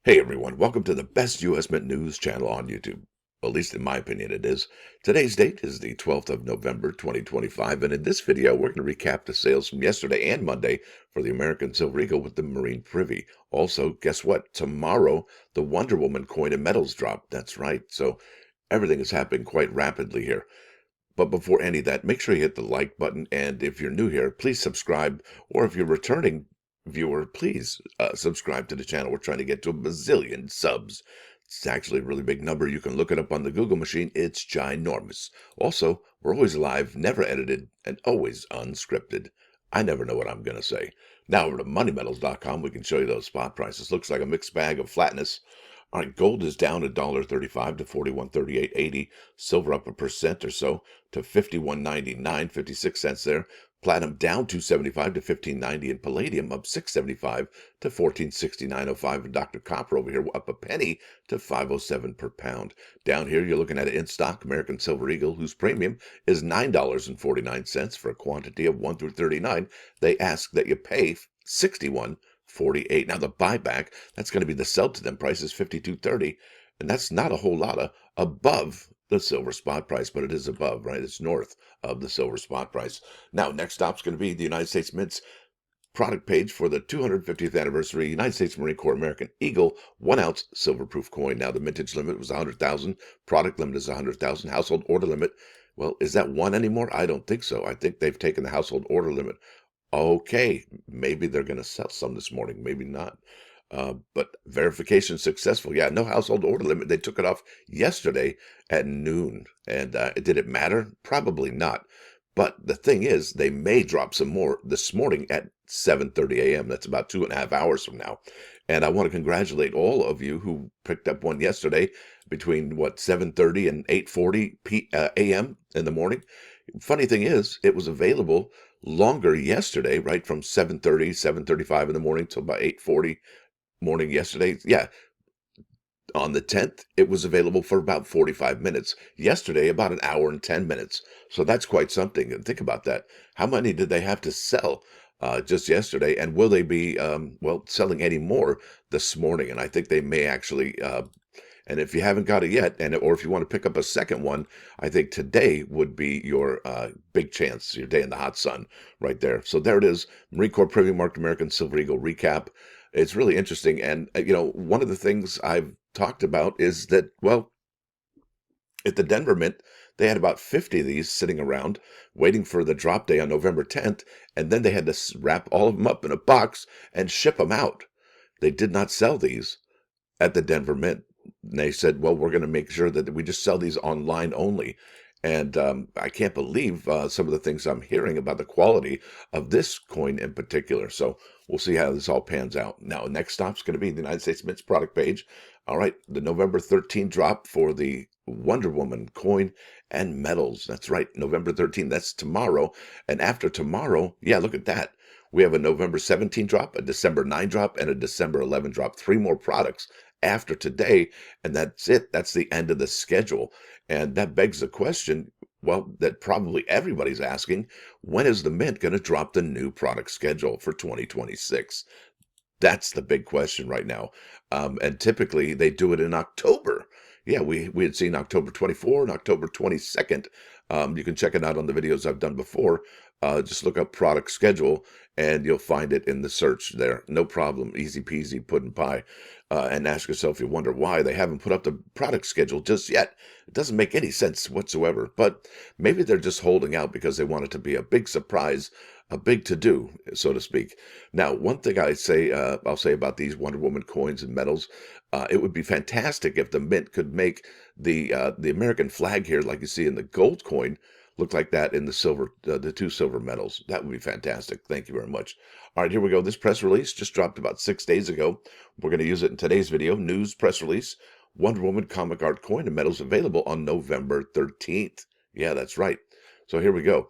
Hey everyone, welcome to the best US Mint news channel on YouTube. Well, at least in my opinion it is. Today's date is the 12th of November 2025, and in this video we're going to recap the sales from yesterday and Monday for the American Silver Eagle with the Marine Privy. Also, guess what? Tomorrow the Wonder Woman coin and medals drop. That's right. So everything is happening quite rapidly here. But before any of that, make sure you hit the like button. And if you're new here, please subscribe. Or if you're a returning viewer, please subscribe to the channel. We're trying to get to a bazillion subs. It's actually a really big number. You can look it up on the Google machine. It's ginormous. Also, we're always live, never edited, and always unscripted. I never know what I'm going to say. Now over to moneymetals.com, we can show you those spot prices. Looks like a mixed bag of flatness. All right, gold is down $1.35 to 41.3880. Silver up 1% or so to 51.99, 56 cents there. Platinum down 275 to 15.90, and palladium up 675 to 14.6905. And Dr. Copper over here up a penny to 507 per pound. Down here, you're looking at an in-stock American Silver Eagle, whose premium is $9.49 for a quantity of 1 through 39. They ask that you pay 61.48. Now the buyback, that's going to be the sell to them price is 52.30, and that's not a whole lot above the silver spot price, but it is above, right? It's north of the silver spot price. Now, next stop's going to be the United States Mint's product page for the 250th anniversary United States Marine Corps American Eagle 1-ounce silver proof coin. Now, the mintage limit was 100,000. Product limit is 100,000. Household order limit, well, is that one anymore? I don't think so. I think they've taken the household order limit. Okay, maybe they're going to sell some this morning, maybe not. But verification successful. Yeah, no household order limit. They took it off yesterday at noon. And did it matter? Probably not. But the thing is, they may drop some more this morning at 7:30 a.m. That's about 2.5 hours from now. And I want to congratulate all of you who picked up one yesterday between, 7:30 and 8:40 a.m. in the morning. Funny thing is, it was available longer yesterday, right, from 7:30, 7:35 in the morning till about 8:40 morning yesterday. Yeah, on the 10th, it was available for about 45 minutes. Yesterday, about an hour and 10 minutes. So that's quite something. And think about that. How many did they have to sell just yesterday? And will they be, selling any more this morning? And I think they may actually, and if you haven't got it yet, or if you want to pick up a second one, I think today would be your big chance, your day in the hot sun right there. So there it is, Marine Corps Privy Marked American Silver Eagle recap. It's really interesting. And, one of the things I've talked about is that, well, at the Denver Mint, they had about 50 of these sitting around waiting for the drop day on November 10th, and then they had to wrap all of them up in a box and ship them out. They did not sell these at the Denver Mint. And they said, well, we're going to make sure that we just sell these online only. And I can't believe some of the things I'm hearing about the quality of this coin in particular. So we'll see how this all pans out. Now, next stop's going to be the United States Mint's product page. All right, the November 13th drop for the Wonder Woman coin and medals. That's right, November 13th. That's tomorrow. And after tomorrow, yeah, look at that. We have a November 17 drop, a December 9 drop, and a December 11 drop. 3 more products after today, and that's it. That's the end of the schedule. And that begs the question, well, that probably everybody's asking, when is the Mint going to drop the new product schedule for 2026? That's the big question right now. And typically they do it in October. Yeah, we had seen October 24 and October 22nd. You can check it out on the videos I've done before. Just look up product schedule and you'll find it in the search there. No problem. Easy peasy pudding pie. And ask yourself, you wonder why they haven't put up the product schedule just yet. It doesn't make any sense whatsoever. But maybe they're just holding out because they want it to be a big surprise, a big to-do, so to speak. Now, one thing I'll say about these Wonder Woman coins and medals, it would be fantastic if the Mint could make the American flag here, like you see in the gold coin, look like that in the silver, the 2 silver medals. That would be fantastic. Thank you very much. All right, here we go. This press release just dropped about 6 days ago. We're going to use it in today's video. News press release. Wonder Woman comic art coin and medals available on November 13th. Yeah, that's right. So here we go.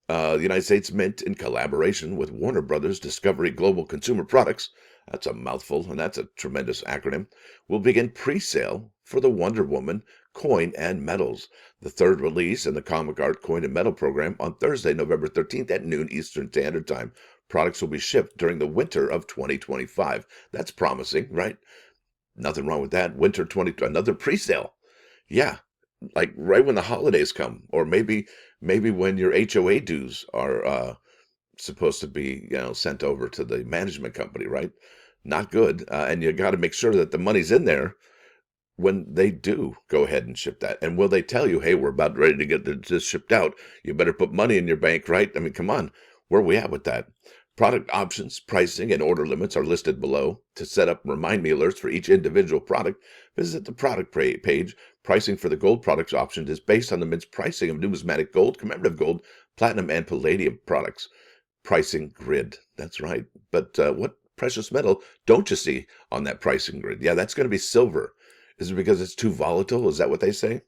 The United States Mint, in collaboration with Warner Brothers Discovery Global Consumer Products, that's a mouthful, and that's a tremendous acronym, will begin pre-sale for the Wonder Woman coin and medals, the third release in the comic art coin and medal program on Thursday, November 13th at noon Eastern Standard Time. Products will be shipped during the winter of 2025. That's promising, right? Nothing wrong with that. Winter 20, another pre-sale. Yeah, like right when the holidays come, or maybe when your HOA dues are supposed to be, sent over to the management company, right? Not good. And you got to make sure that the money's in there when they do go ahead and ship that. And will they tell you, hey, we're about ready to get this shipped out? You better put money in your bank, right? I mean, come on. Where are we at with that? Product options, pricing, and order limits are listed below. To set up remind me alerts for each individual product, visit the product page. Pricing for the gold products option is based on the Mint's pricing of numismatic gold, commemorative gold, platinum, and palladium products. Pricing grid. That's right. But what precious metal don't you see on that pricing grid? Yeah, that's going to be silver. Is it because it's too volatile? Is that what they say?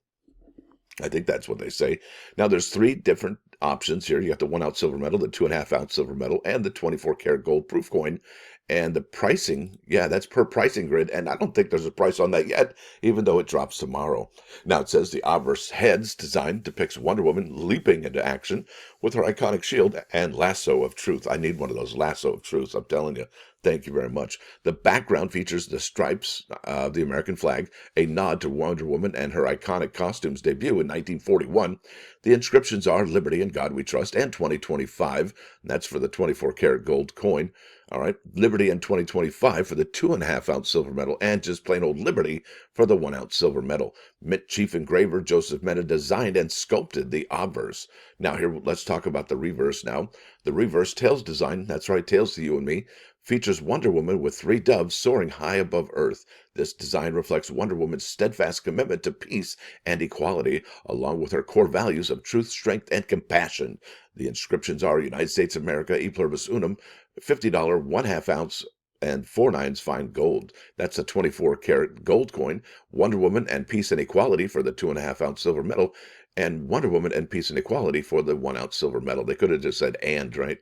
I think that's what they say. Now, there's three different options here. You got the 1 ounce silver medal, the 2.5 ounce silver medal, and the 24 karat gold proof coin. And the pricing, yeah, that's per pricing grid. And I don't think there's a price on that yet, even though it drops tomorrow. Now, it says the obverse heads design depicts Wonder Woman leaping into action with her iconic shield and lasso of truth. I need one of those lasso of truths, I'm telling you. Thank you very much. The background features the stripes of the American flag, a nod to Wonder Woman and her iconic costume's debut in 1941. The inscriptions are Liberty and God We Trust and 2025. And that's for the 24 karat gold coin. All right, Liberty and 2025 for the 2.5 ounce silver medal, and just plain old Liberty for the 1 ounce silver medal. Mint chief engraver Joseph Mena designed and sculpted the obverse. Now here, let's talk about the reverse now. The reverse tails design, that's right, tails to you and me, features Wonder Woman with 3 doves soaring high above Earth. This design reflects Wonder Woman's steadfast commitment to peace and equality, along with her core values of truth, strength, and compassion. The inscriptions are United States of America, e pluribus unum, $50 1/2 ounce and 4/9 fine gold. That's a 24 karat gold coin. Wonder Woman and Peace and Equality for the 2.5 ounce silver medal, and Wonder Woman and Peace and Equality for the 1 ounce silver medal. They could have just said and, right?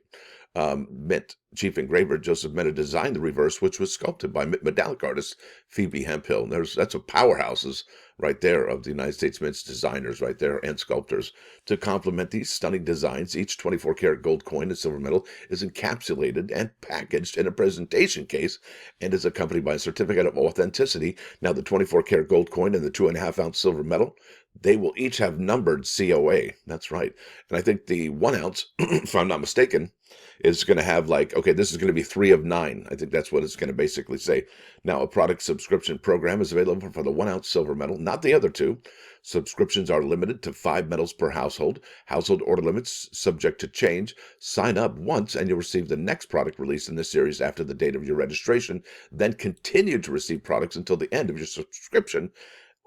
Mint chief engraver Joseph Mena designed the reverse, which was sculpted by medallic artist Phoebe Hemphill. That's a powerhouses right there of the United States Mint's designers right there and sculptors. To complement these stunning designs, each 24 karat gold coin and silver medal is encapsulated and packaged in a presentation case and is accompanied by a certificate of authenticity. Now, the 24 karat gold coin and the 2.5 ounce silver medal, they will each have numbered COA. That's right. And I think the 1 ounce, if I'm not mistaken, is going to have like, okay, this is going to be 3 of 9. I think that's what it's going to basically say. Now, a product subscription program is available for the 1 ounce silver medal, not the other two. Subscriptions are limited to 5 medals per household. Household order limits subject to change. Sign up once and you'll receive the next product released in this series after the date of your registration. Then continue to receive products until the end of your subscription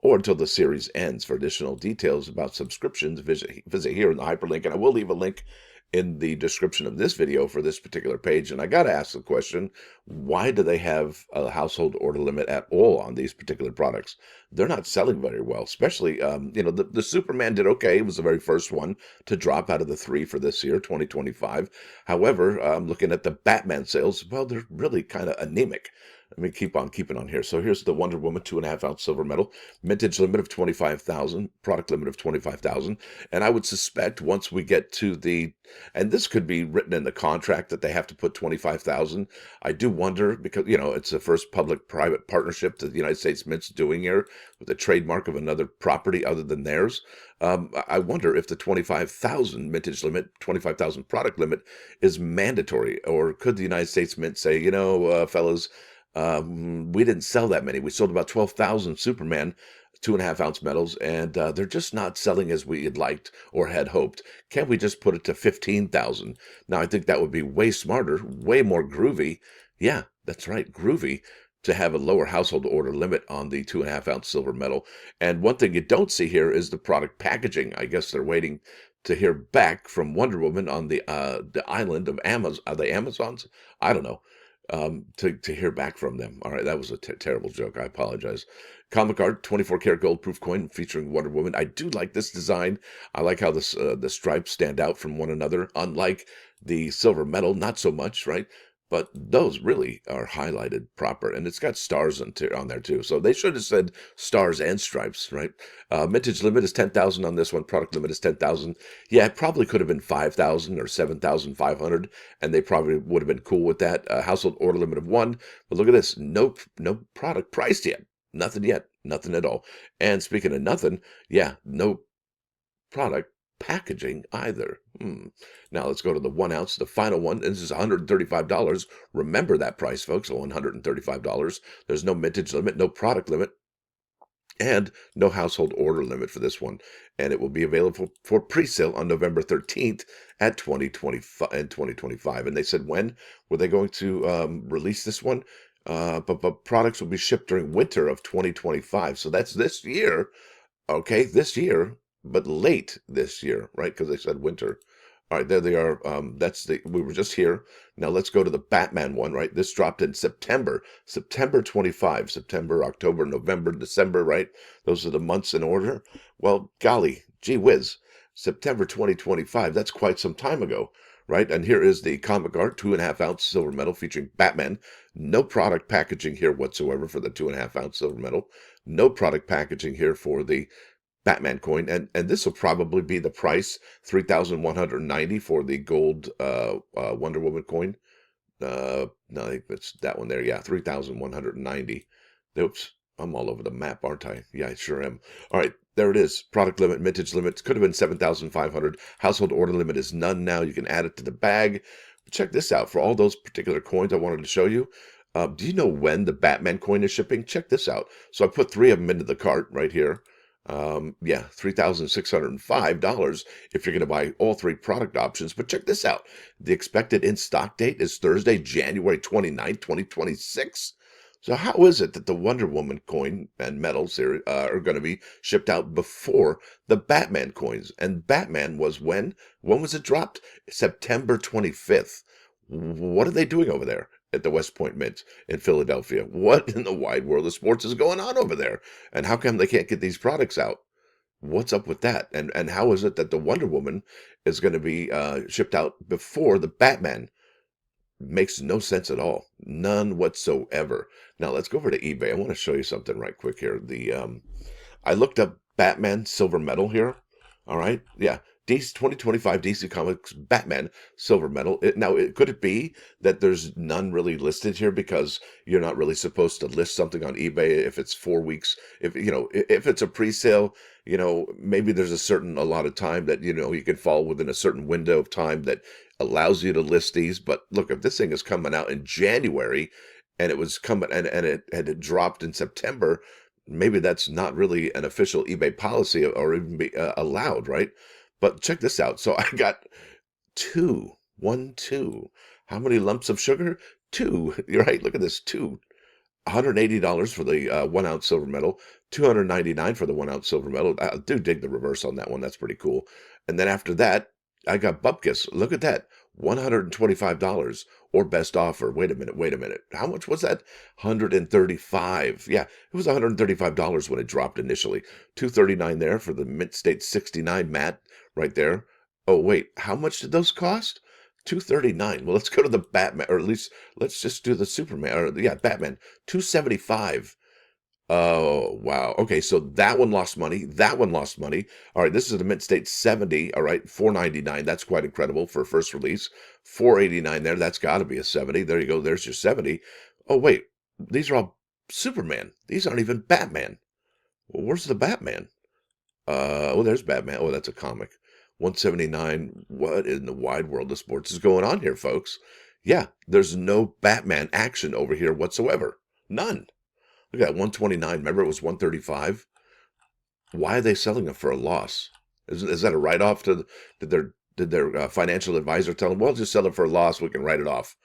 or until the series ends. For additional details about subscriptions, visit here in the hyperlink, and I will leave a link in the description of this video for this particular page. And I got to ask the question, why do they have a household order limit at all on these particular products? They're not selling very well, especially, the Superman did okay. It was the very first one to drop out of the 3 for this year, 2025. However, looking at the Batman sales, well, they're really kind of anemic. Let me keep on keeping on here. So here's the Wonder Woman 2.5 ounce silver medal, mintage limit of 25,000, product limit of 25,000. And I would suspect once we get to and this could be written in the contract that they have to put 25,000. I do wonder because, it's the first public-private partnership that the United States Mint's doing here with a trademark of another property other than theirs. I wonder if the 25,000 mintage limit, 25,000 product limit is mandatory, or could the United States Mint say, fellas, we didn't sell that many. We sold about 12,000 Superman 2.5 ounce medals, and they're just not selling as we had liked or had hoped. Can't we just put it to 15,000? Now, I think that would be way smarter, way more groovy. Yeah, that's right, groovy, to have a lower household order limit on the 2.5 ounce silver medal. And one thing you don't see here is the product packaging. I guess they're waiting to hear back from Wonder Woman on the island of the Amazons. I don't know. To hear back from them. All right, that was a terrible joke. I apologize. Comic art, 24 karat gold proof coin featuring Wonder Woman. I do like this design. I like how the stripes stand out from one another. Unlike the silver medal, not so much, right? but those really are highlighted proper, and it's got stars on there too. So they should have said stars and stripes, right? Mintage limit is 10,000 on this one. Product limit is 10,000. Yeah, it probably could have been 5,000 or 7,500, and they probably would have been cool with that. Household order limit of one. But look at this, no product priced yet. Nothing yet, nothing at all. And speaking of nothing, yeah, no product packaging either. Now let's go to the 1 ounce, the final one. This is $135. Remember that price, folks, $135. There's no mintage limit, no product limit, and no household order limit for this one. And it will be available for pre-sale on November 13th at 2025 and 2025. And they said when were they going to release this one? But products will be shipped during winter of 2025. So that's this year. Okay, this year, but late this year, right? Because they said winter. All right, there they are. We were just here. Now let's go to the Batman one, right? This dropped in September 25, September, October, November, December, right? Those are the months in order. Well, golly, gee whiz, September 2025, that's quite some time ago, right? And here is the comic art, 2.5 ounce silver medal featuring Batman. No product packaging here whatsoever for the 2.5 ounce silver medal. No product packaging here for the Batman coin, and this will probably be the price, 3,190 for the gold Wonder Woman coin. No, I think that's that one there. Yeah, 3,190. Oops, I'm all over the map, aren't I? Yeah, I sure am. All right, there it is. Product limit, mintage limit could have been 7,500. Household order limit is none now. You can add it to the bag. Check this out. For all those particular coins I wanted to show you, do you know when the Batman coin is shipping? Check this out. So I put 3 of them into the cart right here. Yeah, $3,605 if you're going to buy all 3 product options. But check this out. The expected in-stock date is Thursday, January 29th, 2026. So how is it that the Wonder Woman coin and medals here are going to be shipped out before the Batman coins? And Batman was when? When was it dropped? September 25th. What are they doing over there at the West Point Mint in Philadelphia? What in the wide world of sports is going on over there? And how come they can't get these products out? What's up with that? And how is it that the Wonder Woman is going to be shipped out before the Batman? Makes no sense at all. None whatsoever. Now let's go over to eBay. I want to show you something right quick here. I looked up Batman silver medal here. All right. Yeah. DC 2025 DC Comics Batman silver medal. Could it be that there's none really listed here because you're not really supposed to list something on eBay if it's 4 weeks? If it's a pre-sale, maybe there's a certain allotted time that, you can fall within a certain window of time that allows you to list these. But look, if this thing is coming out in January and it was coming and it had dropped in September, maybe that's not really an official eBay policy or even be allowed, right? But check this out. So I got two, one, two. How many lumps of sugar? Two. You're right. Look at this. Two. $180 for the 1 ounce silver medal, $299 for the 1 ounce silver medal. I do dig the reverse on that one. That's pretty cool. And then after that, I got Bupkis. Look at that. $125 or best offer. Wait a minute. How much was that? 135. Yeah, it was $135 when it dropped initially. 239 there for the Mint State 69 mat right there. Oh, wait, how much did those cost? 239. Well, let's go to the Batman, or at least let's just do the Superman, or yeah, Batman. 275. Oh, wow. Okay, so that one lost money. That one lost money. All right, this is a Mint State 70. All right, 499. That's quite incredible for a first release. 489 there. That's got to be a 70. There you go. There's your 70. Oh, wait. These are all Superman. These aren't even Batman. Well, where's the Batman? Oh, there's Batman. Oh, that's a comic. 179. What in the wide world of sports is going on here, folks? Yeah, there's no Batman action over here whatsoever. None. Look at that, 129. Remember it was 135? Why are they selling it for a loss? Is that a write-off did their financial advisor tell them, well, just sell it for a loss, we can write it off?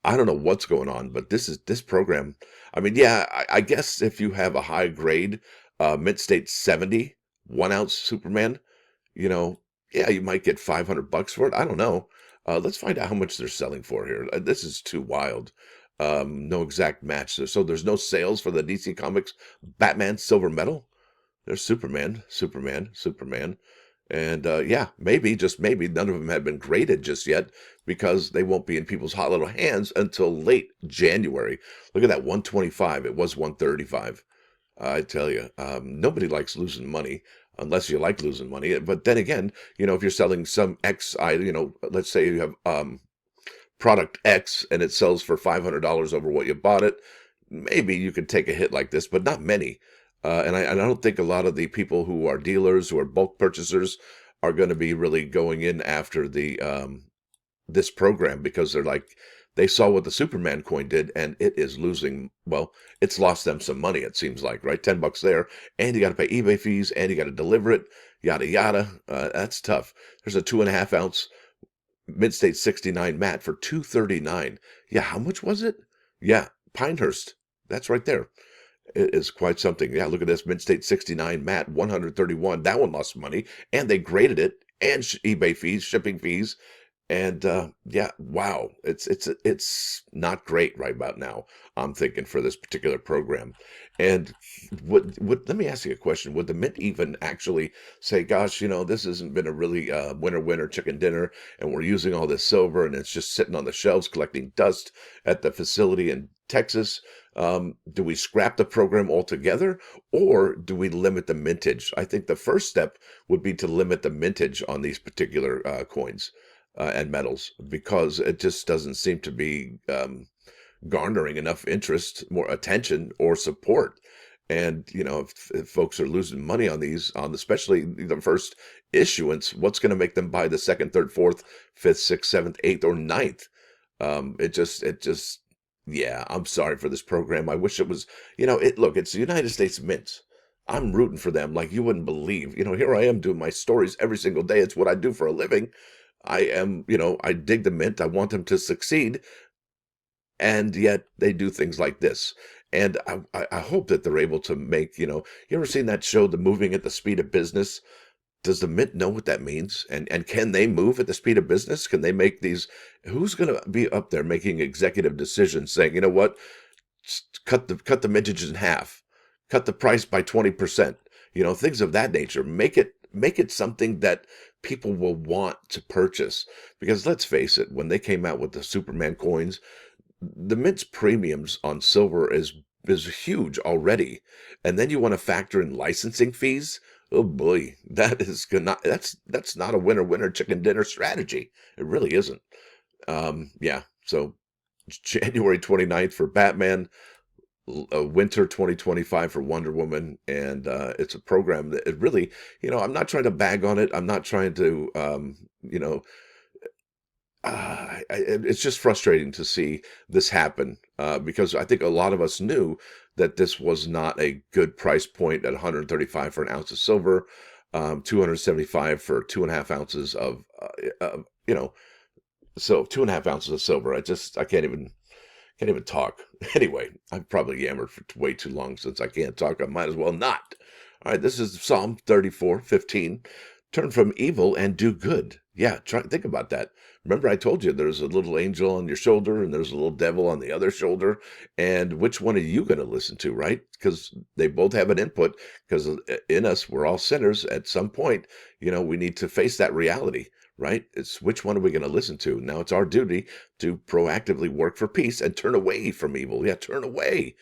I don't know what's going on, but this program. I mean, yeah, I guess if you have a high grade Mint State 70 1 ounce Superman, you know, yeah, you might get $500 for it. I don't know. Let's find out how much they're selling for here. This is too wild. No exact match. So there's no sales for the DC Comics Batman silver medal. There's Superman. And yeah, maybe, just maybe, none of them have been graded just yet because they won't be in people's hot little hands until late January. Look at that, 125. It was 135. I tell you, nobody likes losing money unless you like losing money. But then again, if you're selling some let's say you have product X and it sells for $500 over what you bought it, maybe you could take a hit like this, but not many. And I don't think a lot of the people who are dealers, who are bulk purchasers, are going to be really going in after this program, because they saw what the Superman coin did, and it is losing. Well, it's lost them some money, it seems like, right? $10 there, and you got to pay eBay fees, and you got to deliver it, yada yada. That's tough. There's a 2.5 ounce Mid-State 69 matte for $239. Yeah, how much was it? Yeah, Pinehurst. That's right there. It is quite something. Yeah, look at this Mid-State 69 matte, 131. That one lost money, and they graded it, and eBay fees, shipping fees, and yeah, wow, it's not great right about now, I'm thinking, for this particular program. And let me ask you a question. Would the Mint even actually say, gosh, this hasn't been a really winner chicken dinner, and we're using all this silver and it's just sitting on the shelves collecting dust at the facility in Texas? Do we scrap the program altogether, or do we limit the mintage? I think the first step would be to limit the mintage on these particular coins and metals, because it just doesn't seem to be garnering enough interest, more attention, or support. And if folks are losing money on these, on especially the first issuance, what's going to make them buy the second, third, fourth, fifth, sixth, seventh, eighth, or ninth? It just, yeah, I'm sorry for this program. I wish it was, look, it's the United States Mint. I'm rooting for them like you wouldn't believe. Here I am doing my stories every single day. It's what I do for a living. I dig the Mint. I want them to succeed. And yet they do things like this. And I hope that they're able to make, you ever seen that show, The Moving at the Speed of Business? Does the Mint know what that means? And can they move at the speed of business? Can they make these? Who's going to be up there making executive decisions saying, you know what, cut the mintages in half, cut the price by 20%, things of that nature. Make it something that people will want to purchase. Because let's face it, when they came out with the Superman coins, the Mint's premiums on silver is huge already, and then you want to factor in licensing fees. Oh boy, that's not a winner chicken dinner strategy. It really isn't. Yeah, so January 29th for Batman, winter 2025 for Wonder Woman, and it's a program that it really, I'm not trying to bag on it. I'm not trying to, it's just frustrating to see this happen, because I think a lot of us knew that this was not a good price point at 135 for an ounce of silver, 275 for 2.5 ounces of, so 2.5 ounces of silver. I can't even talk. Anyway, I've probably yammered for way too long. Since I can't talk, I might as well not. All right, this is Psalm 34:15. Turn from evil and do good. Yeah, think about that. Remember, I told you there's a little angel on your shoulder and there's a little devil on the other shoulder. And which one are you going to listen to, right? Because they both have an input. Because in us, we're all sinners. At some point, we need to face that reality, right? It's which one are we going to listen to? Now it's our duty to proactively work for peace and turn away from evil. Yeah, turn away.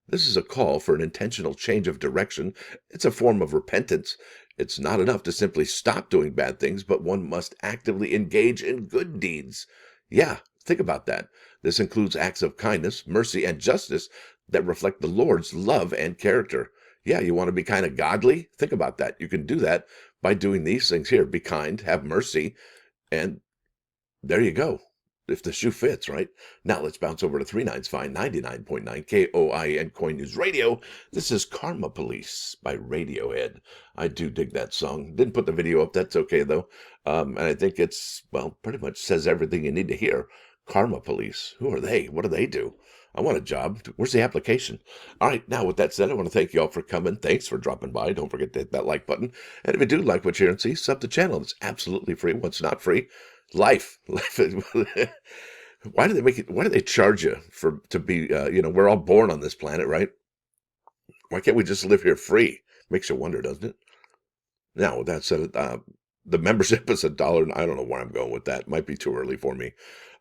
This is a call for an intentional change of direction. It's a form of repentance. It's not enough to simply stop doing bad things, but one must actively engage in good deeds. Yeah, think about that. This includes acts of kindness, mercy, and justice that reflect the Lord's love and character. Yeah, you want to be kind of godly? Think about that. You can do that by doing these things here. Be kind, have mercy, and there you go. If the shoe fits, right? Now let's bounce over to 3 Nines Fine 99.9 KOIN Coin News Radio. This is Karma Police by Radiohead. I do dig that song. Didn't put the video up. That's okay, though. And I think it's, well, pretty much says everything you need to hear. Karma Police. Who are they? What do they do? I want a job. Where's the application? All right, now with that said, I want to thank you all for coming. Thanks for dropping by. Don't forget to hit that like button. And if you do like what you hear and see, sub the channel. It's absolutely free. What's not free? Life. Why do they make it? Why do they charge you to be? We're all born on this planet, right? Why can't we just live here free? Makes you wonder, doesn't it? Now, with that said, The membership is a dollar. I don't know where I'm going with that. Might be too early for me.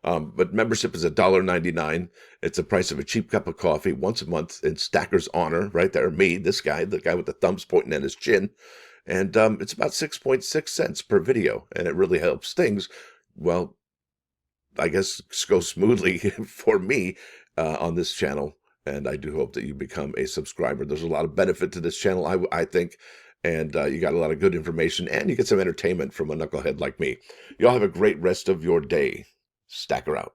But membership is $1.99. It's the price of a cheap cup of coffee once a month in Stacker's honor, right there. Me, this guy, the guy with the thumbs pointing at his chin. And it's about 6.6 cents per video. And it really helps things, well, I guess, go smoothly for me on this channel. And I do hope that you become a subscriber. There's a lot of benefit to this channel, I think. And you got a lot of good information, and you get some entertainment from a knucklehead like me. Y'all have a great rest of your day. Stacker out.